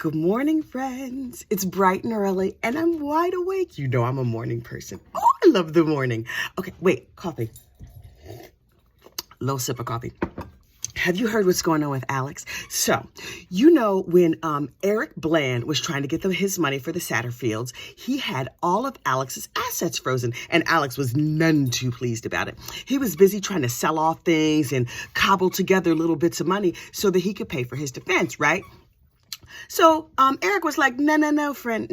Good morning, friends. It's bright and early, and I'm wide awake. You know I'm a morning person. Oh, I love the morning. Okay, wait, coffee. Little sip of coffee. Have you heard what's going on with Alex? So, you know when Eric Bland was trying to get his money for the Satterfields, he had all of Alex's assets frozen, and Alex was none too pleased about it. He was busy trying to sell off things and cobble together little bits of money so that he could pay for his defense, right? So Eric was like, no, friend.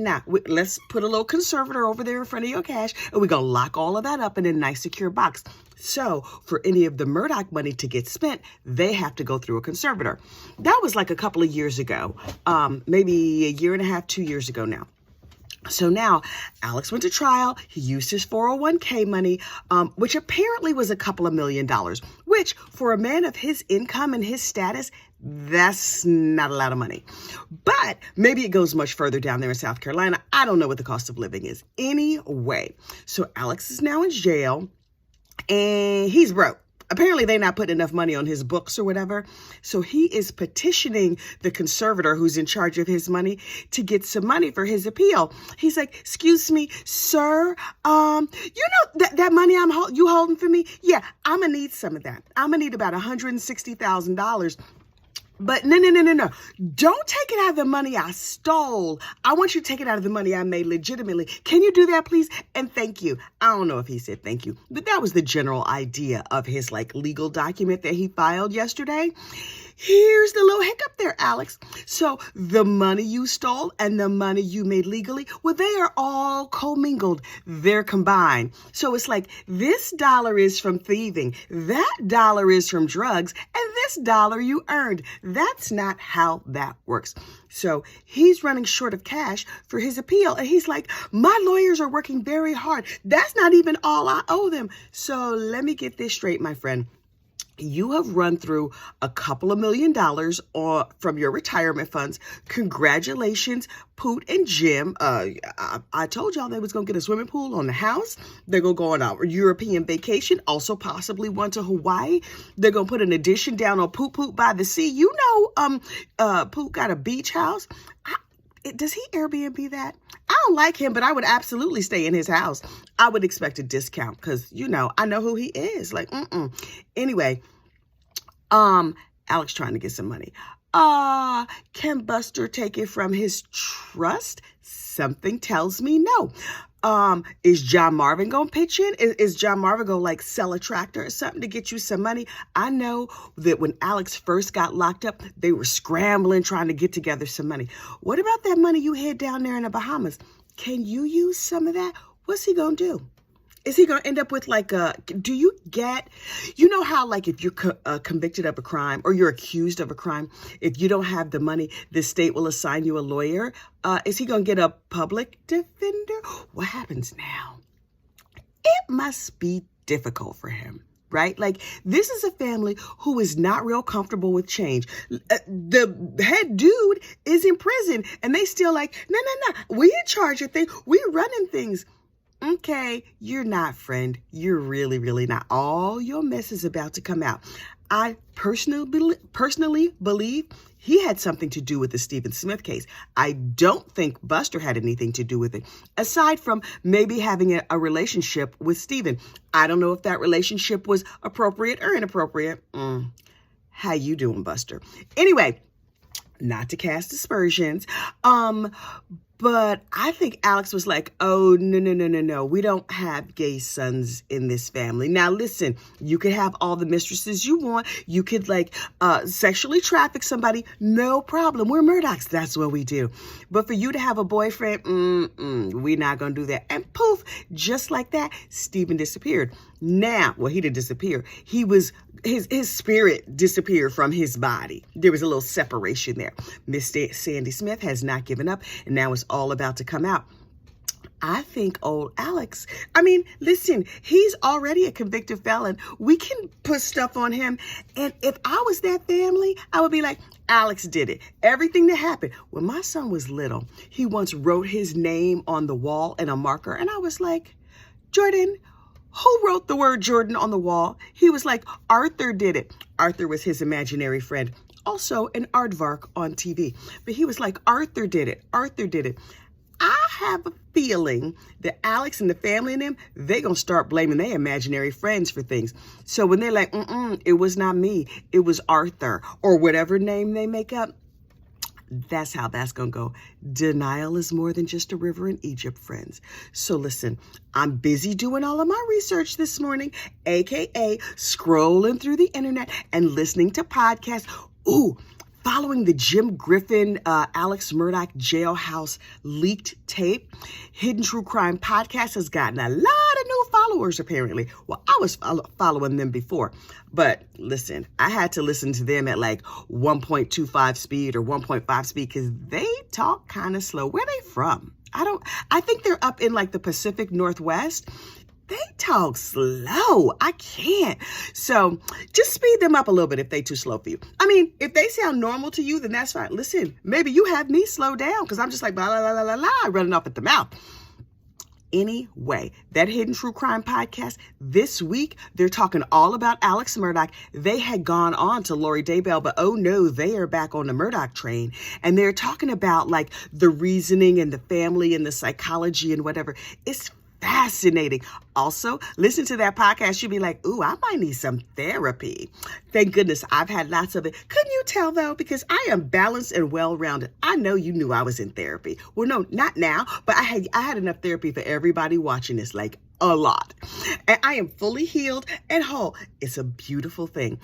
Let's put a little conservator over there in front of your cash, and we're going to lock all of that up in a nice secure box. So for any of the Murdaugh money to get spent, they have to go through a conservator. That was like a couple of years ago, maybe a year and a half, 2 years ago now. So now Alex went to trial. He used his 401k money, which apparently was a couple of $1 million, which for a man of his income and his status, that's not a lot of money. But maybe it goes much further down there in South Carolina. I don't know what the cost of living is. Anyway, so Alex is now in jail and he's broke. Apparently, they're not putting enough money on his books or whatever. So he is petitioning the conservator who's in charge of his money to get some money for his appeal. He's like, excuse me, sir, you know that money you holding for me? Yeah, I'm going to need some of that. I'm going to need about $160,000. But no. Don't take it out of the money I stole. I want you to take it out of the money I made legitimately. Can you do that, please? And thank you. I don't know if he said thank you, but that was the general idea of his legal document that he filed yesterday. Here's the little hiccup there, Alex. So the money you stole and the money you made legally, well, they are all commingled. They're combined. So it's like this dollar is from thieving, that dollar is from drugs, and this dollar you earned. That's not how that works. So he's running short of cash for his appeal. And he's like, my lawyers are working very hard. That's not even all I owe them. So let me get this straight, my friend. You have run through a couple of $1 million from your retirement funds. Congratulations, Poot and Jim. I told y'all they was going to get a swimming pool on the house. They're going to go on a European vacation, also possibly one to Hawaii. They're going to put an addition down on Poot by the sea. You know, Poot got a beach house. Does he Airbnb that? I don't like him, but I would absolutely stay in his house. I would expect a discount because, I know who he is. Anyway, Alex trying to get some money. Can Buster take it from his trust? Something tells me no. Is John Marvin going to pitch in? Is John Marvin going to sell a tractor or something to get you some money? I know that when Alex first got locked up, they were scrambling, trying to get together some money. What about that money you hid down there in the Bahamas? Can you use some of that? What's he going to do? Is he going to end up with do you get, how if you're convicted of a crime or you're accused of a crime, if you don't have the money, the state will assign you a lawyer? Is he going to get a public defender? What happens now? It must be difficult for him, right? This is a family who is not real comfortable with change. The head dude is in prison and they still no, we in charge of things. We running things. Okay, you're not, friend. You're really, really not. All your mess is about to come out. I personally believe he had something to do with the Stephen Smith case. I don't think Buster had anything to do with it, aside from maybe having a relationship with Stephen. I don't know if that relationship was appropriate or inappropriate. How you doing, Buster? Anyway, not to cast aspersions, but I think Alex was like, oh, no. We don't have gay sons in this family. Now, listen, you could have all the mistresses you want. You could sexually traffic somebody. No problem. We're Murdaughs. That's what we do. But for you to have a boyfriend, we're not going to do that. And poof, just like that, Stephen disappeared. Now, well, he didn't disappear. His spirit disappeared from his body. There was a little separation there. Miss Sandy Smith has not given up, and now it's all about to come out. I think old Alex, listen, he's already a convicted felon. We can put stuff on him. And if I was that family, I would be like, Alex did it. Everything that happened. When my son was little, he once wrote his name on the wall in a marker. And I was like, Jordan, who wrote the word Jordan on the wall? He was like, Arthur did it. Arthur was his imaginary friend. also an aardvark on TV. But he was like, Arthur did it. Arthur did it. I have a feeling that Alex and the family and them, they're going to start blaming their imaginary friends for things. So when they're like, it was not me, it was Arthur, or whatever name they make up, that's how that's going to go. Denial is more than just a river in Egypt, friends. So listen, I'm busy doing all of my research this morning, aka scrolling through the internet and listening to podcasts. Ooh, following the Jim Griffin, Alex Murdaugh jailhouse leaked tape, Hidden True Crime Podcast has gotten a lot of new followers, apparently. Well, I was following them before. But listen, I had to listen to them at like 1.25 speed or 1.5 speed because they talk kind of slow. Where they from? I think they're up in like the Pacific Northwest. They talk slow. I can't. So just speed them up a little bit if they too slow for you. I mean, if they sound normal to you, then that's fine. Listen, maybe you have me slow down because I'm just like, blah, blah, blah, blah, blah, running off at the mouth. Anyway, that Hidden True Crime Podcast, this week, they're talking all about Alex Murdaugh. They had gone on to Lori Daybell, but oh no, they are back on the Murdaugh train. And they're talking about like the reasoning and the family and the psychology and whatever. It's fascinating. Also, listen to that podcast. You'll be like, ooh, I might need some therapy. Thank goodness I've had lots of it. Couldn't you tell though? Because I am balanced and well-rounded. I know you knew I was in therapy. Well, no, not now, but I had enough therapy for everybody watching this, like a lot. And I am fully healed and whole. It's a beautiful thing.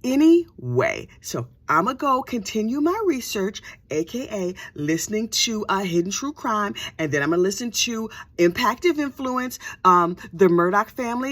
Anyway, so I'm going to go continue my research, aka listening to Hidden True Crime, and then I'm going to listen to Impact of Influence, the Murdaugh family.